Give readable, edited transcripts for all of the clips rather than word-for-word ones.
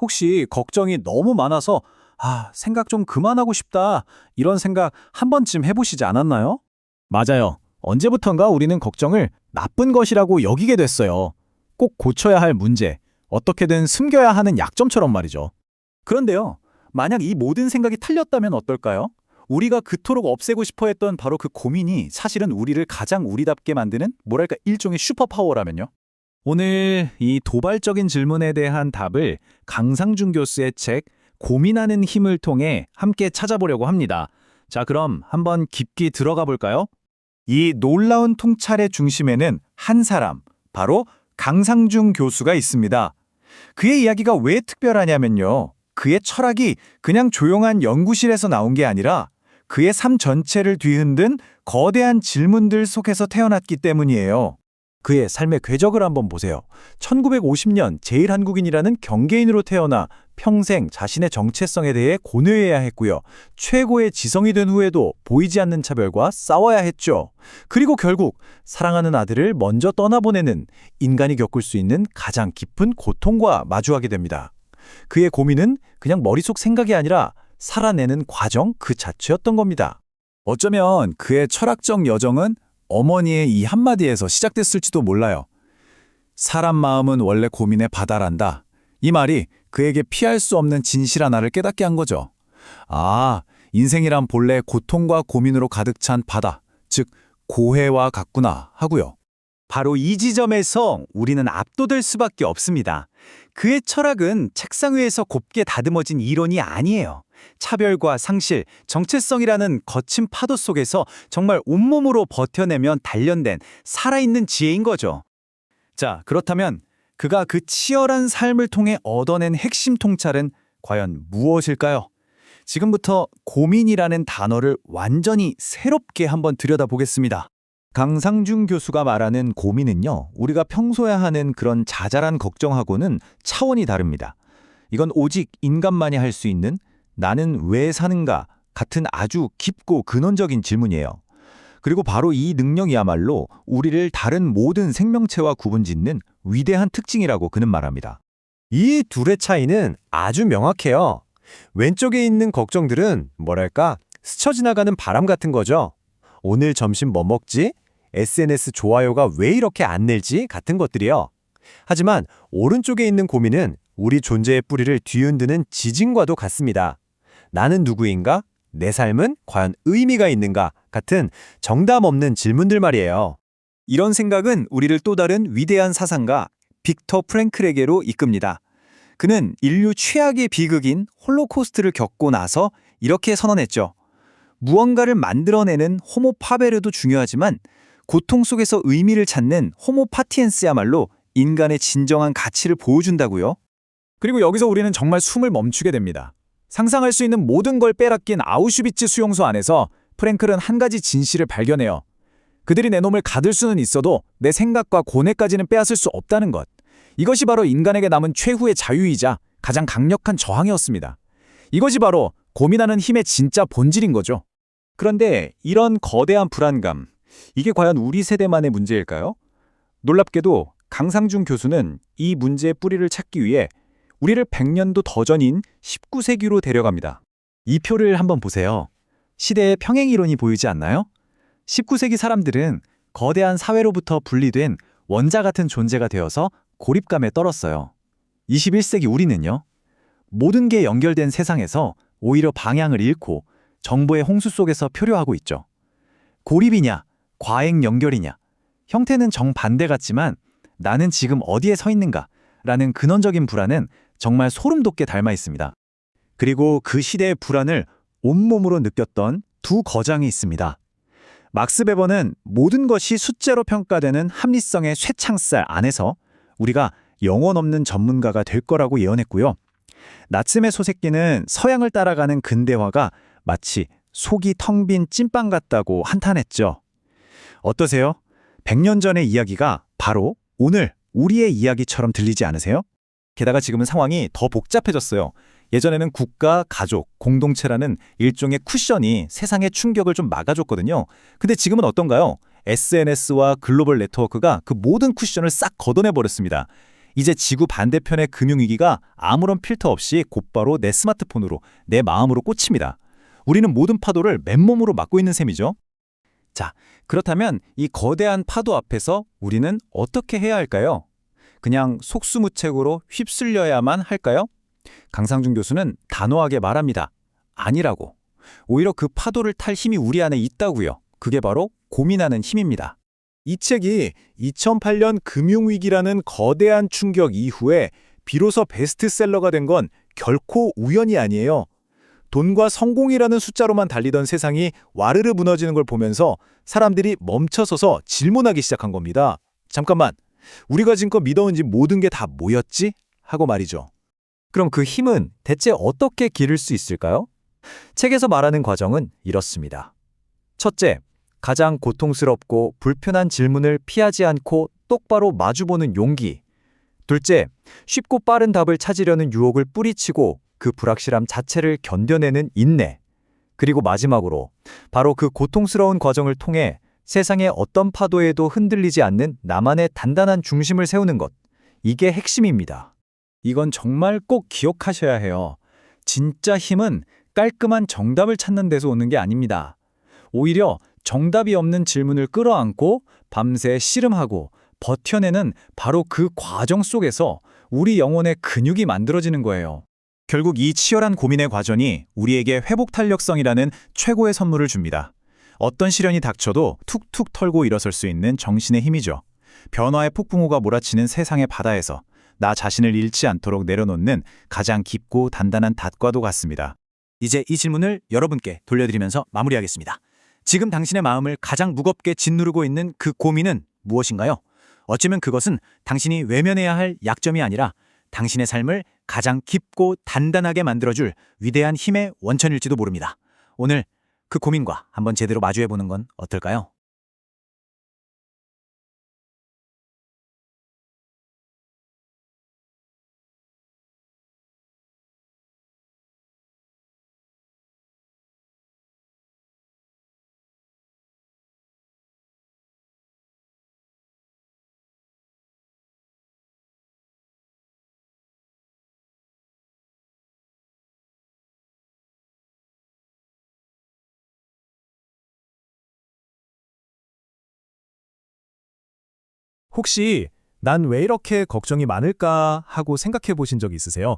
혹시 걱정이 너무 많아서 생각 좀 그만하고 싶다. 이런 생각 한 번쯤 해보시지 않았나요? 맞아요. 언제부턴가 우리는 걱정을 나쁜 것이라고 여기게 됐어요. 꼭 고쳐야 할 문제, 어떻게든 숨겨야 하는 약점처럼 말이죠. 그런데요, 만약 이 모든 생각이 틀렸다면 어떨까요? 우리가 그토록 없애고 싶어 했던 바로 그 고민이 사실은 우리를 가장 우리답게 만드는 뭐랄까 일종의 슈퍼파워라면요? 오늘 이 도발적인 질문에 대한 답을 강상준 교수의 책 고민하는 힘을 통해 함께 찾아보려고 합니다. 자, 그럼 한번 깊게 들어가 볼까요? 이 놀라운 통찰의 중심에는 한 사람, 바로 강상준 교수가 있습니다. 그의 이야기가 왜 특별하냐면요. 그의 철학이 그냥 조용한 연구실에서 나온 게 아니라 그의 삶 전체를 뒤흔든 거대한 질문들 속에서 태어났기 때문이에요. 그의 삶의 궤적을 한번 보세요. 1950년 제1한국인이라는 경계인으로 태어나 평생 자신의 정체성에 대해 고뇌해야 했고요. 최고의 지성이 된 후에도 보이지 않는 차별과 싸워야 했죠. 그리고 결국 사랑하는 아들을 먼저 떠나보내는 인간이 겪을 수 있는 가장 깊은 고통과 마주하게 됩니다. 그의 고민은 그냥 머릿속 생각이 아니라 살아내는 과정 그 자체였던 겁니다. 어쩌면 그의 철학적 여정은 어머니의 이 한마디에서 시작됐을지도 몰라요. 사람 마음은 원래 고민의 바다란다. 이 말이 그에게 피할 수 없는 진실 하나를 깨닫게 한 거죠. 인생이란 본래 고통과 고민으로 가득 찬 바다, 즉 고해와 같구나 하고요. 바로 이 지점에서 우리는 압도될 수밖에 없습니다. 그의 철학은 책상 위에서 곱게 다듬어진 이론이 아니에요. 차별과 상실, 정체성이라는 거친 파도 속에서 정말 온몸으로 버텨내면 단련된 살아있는 지혜인 거죠. 자, 그렇다면 그가 그 치열한 삶을 통해 얻어낸 핵심 통찰은 과연 무엇일까요? 지금부터 고민이라는 단어를 완전히 새롭게 한번 들여다보겠습니다. 강상준 교수가 말하는 고민은요, 우리가 평소에 하는 그런 자잘한 걱정하고는 차원이 다릅니다. 이건 오직 인간만이 할 수 있는 나는 왜 사는가 같은 아주 깊고 근원적인 질문이에요. 그리고 바로 이 능력이야말로 우리를 다른 모든 생명체와 구분짓는 위대한 특징이라고 그는 말합니다. 이 둘의 차이는 아주 명확해요. 왼쪽에 있는 걱정들은 뭐랄까 스쳐 지나가는 바람 같은 거죠. 오늘 점심 뭐 먹지? SNS 좋아요가 왜 이렇게 안 늘지? 같은 것들이요. 하지만 오른쪽에 있는 고민은 우리 존재의 뿌리를 뒤흔드는 지진과도 같습니다. 나는 누구인가? 내 삶은 과연 의미가 있는가? 같은 정답 없는 질문들 말이에요. 이런 생각은 우리를 또 다른 위대한 사상가 빅터 프랭클에게로 이끕니다. 그는 인류 최악의 비극인 홀로코스트를 겪고 나서 이렇게 선언했죠. 무언가를 만들어내는 호모 파베르도 중요하지만 고통 속에서 의미를 찾는 호모 파티엔스야말로 인간의 진정한 가치를 보여준다고요. 그리고 여기서 우리는 정말 숨을 멈추게 됩니다. 상상할 수 있는 모든 걸 빼앗긴 아우슈비츠 수용소 안에서 프랭클은 한 가지 진실을 발견해요. 그들이 내 놈을 가둘 수는 있어도 내 생각과 고뇌까지는 빼앗을 수 없다는 것. 이것이 바로 인간에게 남은 최후의 자유이자 가장 강력한 저항이었습니다. 이것이 바로 고민하는 힘의 진짜 본질인 거죠. 그런데 이런 거대한 불안감, 이게 과연 우리 세대만의 문제일까요? 놀랍게도 강상준 교수는 이 문제의 뿌리를 찾기 위해 우리를 100년도 더 전인 19세기로 데려갑니다. 이 표를 한번 보세요. 시대의 평행이론이 보이지 않나요? 19세기 사람들은 거대한 사회로부터 분리된 원자 같은 존재가 되어서 고립감에 떨었어요. 21세기 우리는요, 모든 게 연결된 세상에서 오히려 방향을 잃고 정보의 홍수 속에서 표류하고 있죠. 고립이냐, 과잉 연결이냐, 형태는 정반대 같지만 나는 지금 어디에 서 있는가? 라는 근원적인 불안은 정말 소름 돋게 닮아 있습니다. 그리고 그 시대의 불안을 온몸으로 느꼈던 두 거장이 있습니다. 막스 베버는 모든 것이 숫자로 평가되는 합리성의 쇠창살 안에서 우리가 영혼 없는 전문가가 될 거라고 예언했고요. 나츠메 소세키는 서양을 따라가는 근대화가 마치 속이 텅 빈 찐빵 같다고 한탄했죠. 어떠세요? 100년 전의 이야기가 바로 오늘 우리의 이야기처럼 들리지 않으세요? 게다가 지금은 상황이 더 복잡해졌어요. 예전에는 국가, 가족, 공동체라는 일종의 쿠션이 세상의 충격을 좀 막아줬거든요. 근데 지금은 어떤가요? SNS와 글로벌 네트워크가 그 모든 쿠션을 싹 걷어내버렸습니다. 이제 지구 반대편의 금융위기가 아무런 필터 없이 곧바로 내 스마트폰으로, 내 마음으로 꽂힙니다. 우리는 모든 파도를 맨몸으로 막고 있는 셈이죠. 자, 그렇다면 이 거대한 파도 앞에서 우리는 어떻게 해야 할까요? 그냥 속수무책으로 휩쓸려야만 할까요? 강상준 교수는 단호하게 말합니다. 아니라고. 오히려 그 파도를 탈 힘이 우리 안에 있다고요. 그게 바로 고민하는 힘입니다. 이 책이 2008년 금융위기라는 거대한 충격 이후에 비로소 베스트셀러가 된 건 결코 우연이 아니에요. 돈과 성공이라는 숫자로만 달리던 세상이 와르르 무너지는 걸 보면서 사람들이 멈춰서서 질문하기 시작한 겁니다. 잠깐만, 우리가 지금껏 믿어온 지 모든 게 다 뭐였지? 하고 말이죠. 그럼 그 힘은 대체 어떻게 기를 수 있을까요? 책에서 말하는 과정은 이렇습니다. 첫째, 가장 고통스럽고 불편한 질문을 피하지 않고 똑바로 마주보는 용기. 둘째, 쉽고 빠른 답을 찾으려는 유혹을 뿌리치고 그 불확실함 자체를 견뎌내는 인내. 그리고 마지막으로 바로 그 고통스러운 과정을 통해 세상의 어떤 파도에도 흔들리지 않는 나만의 단단한 중심을 세우는 것. 이게 핵심입니다. 이건 정말 꼭 기억하셔야 해요. 진짜 힘은 깔끔한 정답을 찾는 데서 오는 게 아닙니다. 오히려 정답이 없는 질문을 끌어안고 밤새 씨름하고 버텨내는 바로 그 과정 속에서 우리 영혼의 근육이 만들어지는 거예요. 결국 이 치열한 고민의 과정이 우리에게 회복 탄력성이라는 최고의 선물을 줍니다. 어떤 시련이 닥쳐도 툭툭 털고 일어설 수 있는 정신의 힘이죠. 변화의 폭풍우가 몰아치는 세상의 바다에서 나 자신을 잃지 않도록 내려놓는 가장 깊고 단단한 닷과도 같습니다. 이제 이 질문을 여러분께 돌려드리면서 마무리하겠습니다. 지금 당신의 마음을 가장 무겁게 짓누르고 있는 그 고민은 무엇인가요? 어쩌면 그것은 당신이 외면해야 할 약점이 아니라 당신의 삶을 가장 깊고 단단하게 만들어줄 위대한 힘의 원천일지도 모릅니다. 오늘 그 고민과 한번 제대로 마주해보는 건 어떨까요? 혹시 난 왜 이렇게 걱정이 많을까 하고 생각해 보신 적 있으세요?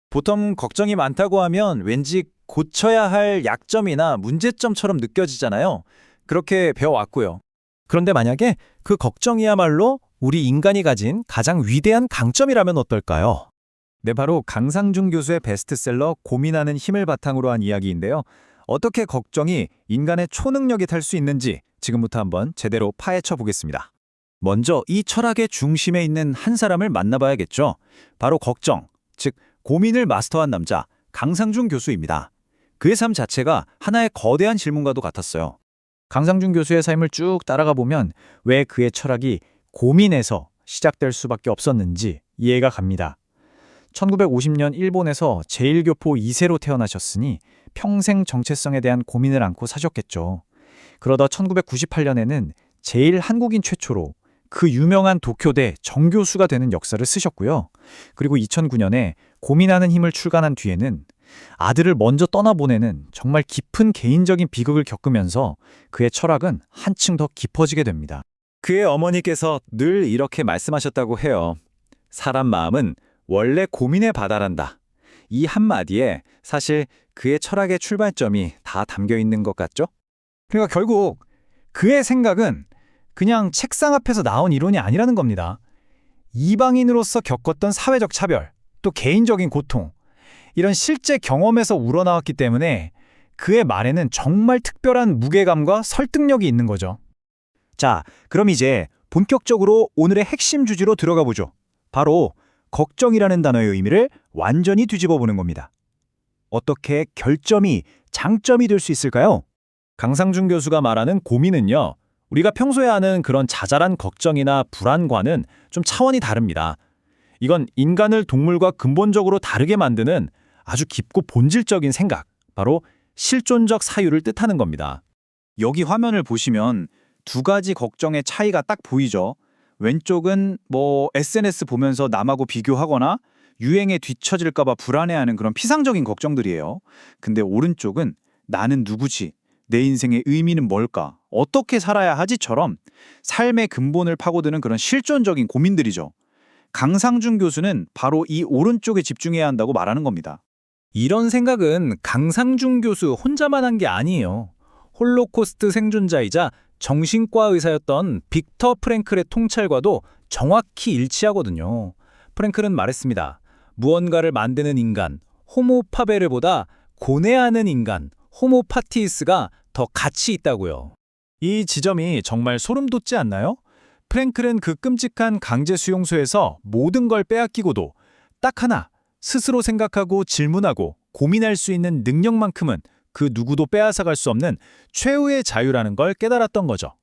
보통 걱정이 많다고 하면 왠지 고쳐야 할 약점이나 문제점처럼 느껴지잖아요. 그렇게 배워왔고요. 그런데 만약에 그 걱정이야말로 우리 인간이 가진 가장 위대한 강점이라면 어떨까요? 네, 바로 강상준 교수의 베스트셀러 고민하는 힘을 바탕으로 한 이야기인데요. 어떻게 걱정이 인간의 초능력이 탈 수 있는지 지금부터 한번 제대로 파헤쳐 보겠습니다. 먼저 이 철학의 중심에 있는 한 사람을 만나봐야겠죠. 바로 걱정, 즉 고민을 마스터한 남자 강상준 교수입니다. 그의 삶 자체가 하나의 거대한 질문과도 같았어요. 강상준 교수의 삶을 쭉 따라가 보면 왜 그의 철학이 고민에서 시작될 수밖에 없었는지 이해가 갑니다. 1950년 일본에서 제1교포 2세로 태어나셨으니 평생 정체성에 대한 고민을 안고 사셨겠죠. 그러다 1998년에는 제일 한국인 최초로 그 유명한 도쿄대 정교수가 되는 역사를 쓰셨고요. 그리고 2009년에 고민하는 힘을 출간한 뒤에는 아들을 먼저 떠나보내는 정말 깊은 개인적인 비극을 겪으면서 그의 철학은 한층 더 깊어지게 됩니다. 그의 어머니께서 늘 이렇게 말씀하셨다고 해요. 사람 마음은 원래 고민의 바다란다. 이 한마디에 사실 그의 철학의 출발점이 다 담겨 있는 것 같죠? 그러니까 결국 그의 생각은 그냥 책상 앞에서 나온 이론이 아니라는 겁니다. 이방인으로서 겪었던 사회적 차별, 또 개인적인 고통, 이런 실제 경험에서 우러나왔기 때문에 그의 말에는 정말 특별한 무게감과 설득력이 있는 거죠. 자, 그럼 이제 본격적으로 오늘의 핵심 주제로 들어가 보죠. 바로 걱정이라는 단어의 의미를 완전히 뒤집어 보는 겁니다. 어떻게 결점이 장점이 될 수 있을까요? 강상준 교수가 말하는 고민은요, 우리가 평소에 하는 그런 자잘한 걱정이나 불안과는 좀 차원이 다릅니다. 이건 인간을 동물과 근본적으로 다르게 만드는 아주 깊고 본질적인 생각, 바로 실존적 사유를 뜻하는 겁니다. 여기 화면을 보시면 두 가지 걱정의 차이가 딱 보이죠. 왼쪽은 뭐 SNS 보면서 남하고 비교하거나 유행에 뒤처질까봐 불안해하는 그런 피상적인 걱정들이에요. 근데 오른쪽은 나는 누구지? 내 인생의 의미는 뭘까? 어떻게 살아야 하지?처럼 삶의 근본을 파고드는 그런 실존적인 고민들이죠. 강상준 교수는 바로 이 오른쪽에 집중해야 한다고 말하는 겁니다. 이런 생각은 강상준 교수 혼자만 한 게 아니에요. 홀로코스트 생존자이자 정신과 의사였던 빅터 프랭클의 통찰과도 정확히 일치하거든요. 프랭클은 말했습니다. 무언가를 만드는 인간, 호모 파베르보다 고뇌하는 인간, 호모 파티스가 더 가치 있다고요. 이 지점이 정말 소름 돋지 않나요? 프랭클은 그 끔찍한 강제 수용소에서 모든 걸 빼앗기고도 딱 하나, 스스로 생각하고 질문하고 고민할 수 있는 능력만큼은 그 누구도 빼앗아갈 수 없는 최후의 자유라는 걸 깨달았던 거죠.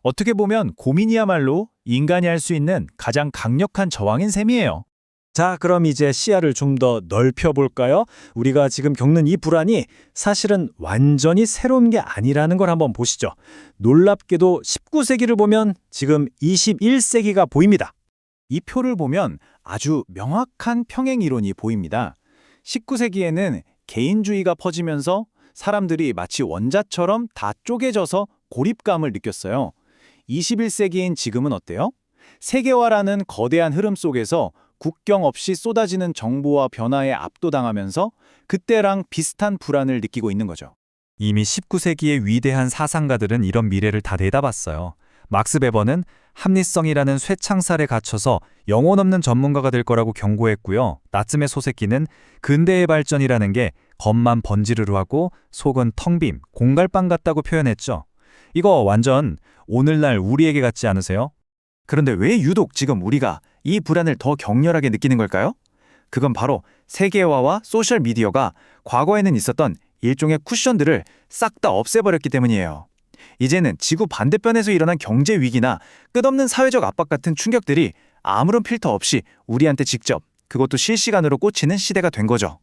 어떻게 보면 고민이야말로 인간이 할 수 있는 가장 강력한 저항인 셈이에요. 자, 그럼 이제 시야를 좀 더 넓혀볼까요? 우리가 지금 겪는 이 불안이 사실은 완전히 새로운 게 아니라는 걸 한번 보시죠. 놀랍게도 19세기를 보면 지금 21세기가 보입니다. 이 표를 보면 아주 명확한 평행 이론이 보입니다. 19세기에는 개인주의가 퍼지면서 사람들이 마치 원자처럼 다 쪼개져서 고립감을 느꼈어요. 21세기인 지금은 어때요? 세계화라는 거대한 흐름 속에서 국경 없이 쏟아지는 정보와 변화에 압도당하면서 그때랑 비슷한 불안을 느끼고 있는 거죠. 이미 19세기의 위대한 사상가들은 이런 미래를 다 내다봤어요. 막스 베버는 합리성이라는 쇠창살에 갇혀서 영혼 없는 전문가가 될 거라고 경고했고요. 나츠메 소세키는 근대의 발전이라는 게 겉만 번지르르 하고 속은 텅 빈 공갈빵 같다고 표현했죠. 이거 완전 오늘날 우리에게 같지 않으세요? 그런데 왜 유독 지금 우리가 이 불안을 더 격렬하게 느끼는 걸까요? 그건 바로 세계화와 소셜미디어가 과거에는 있었던 일종의 쿠션들을 싹 다 없애버렸기 때문이에요. 이제는 지구 반대편에서 일어난 경제 위기나 끝없는 사회적 압박 같은 충격들이 아무런 필터 없이 우리한테 직접, 그것도 실시간으로 꽂히는 시대가 된 거죠.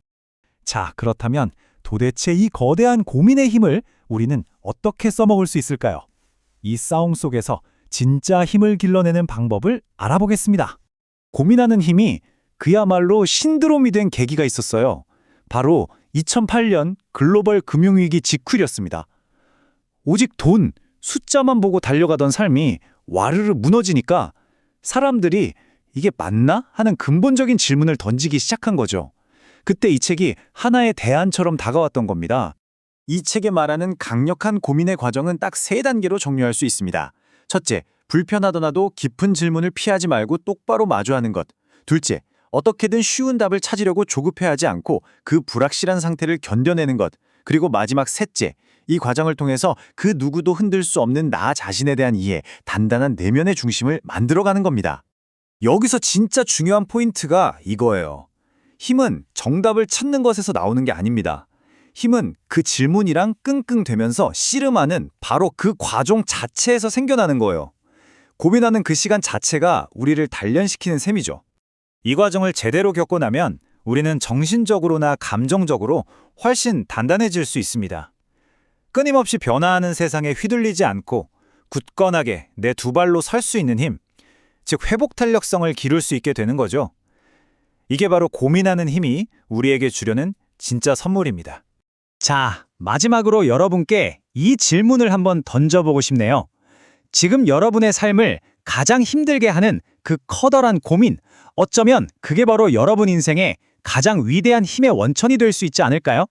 자, 그렇다면 도대체 이 거대한 고민의 힘을 우리는 어떻게 써먹을 수 있을까요? 이 싸움 속에서 진짜 힘을 길러내는 방법을 알아보겠습니다. 고민하는 힘이 그야말로 신드롬이 된 계기가 있었어요. 바로 2008년 글로벌 금융위기 직후였습니다. 오직 돈, 숫자만 보고 달려가던 삶이 와르르 무너지니까 사람들이 이게 맞나? 하는 근본적인 질문을 던지기 시작한 거죠. 그때 이 책이 하나의 대안처럼 다가왔던 겁니다. 이 책에 말하는 강력한 고민의 과정은 딱 3단계로 정리할 수 있습니다. 첫째, 불편하더라도 깊은 질문을 피하지 말고 똑바로 마주하는 것. 둘째, 어떻게든 쉬운 답을 찾으려고 조급해하지 않고 그 불확실한 상태를 견뎌내는 것. 그리고 마지막 셋째, 이 과정을 통해서 그 누구도 흔들 수 없는 나 자신에 대한 이해, 단단한 내면의 중심을 만들어가는 겁니다. 여기서 진짜 중요한 포인트가 이거예요. 힘은 정답을 찾는 것에서 나오는 게 아닙니다. 힘은 그 질문이랑 끙끙대면서 씨름하는 바로 그 과정 자체에서 생겨나는 거예요. 고민하는 그 시간 자체가 우리를 단련시키는 셈이죠. 이 과정을 제대로 겪고 나면 우리는 정신적으로나 감정적으로 훨씬 단단해질 수 있습니다. 끊임없이 변화하는 세상에 휘둘리지 않고 굳건하게 내 두 발로 설 수 있는 힘, 즉 회복 탄력성을 기를 수 있게 되는 거죠. 이게 바로 고민하는 힘이 우리에게 주려는 진짜 선물입니다. 자, 마지막으로 여러분께 이 질문을 한번 던져보고 싶네요. 지금 여러분의 삶을 가장 힘들게 하는 그 커다란 고민, 어쩌면 그게 바로 여러분 인생의 가장 위대한 힘의 원천이 될 수 있지 않을까요?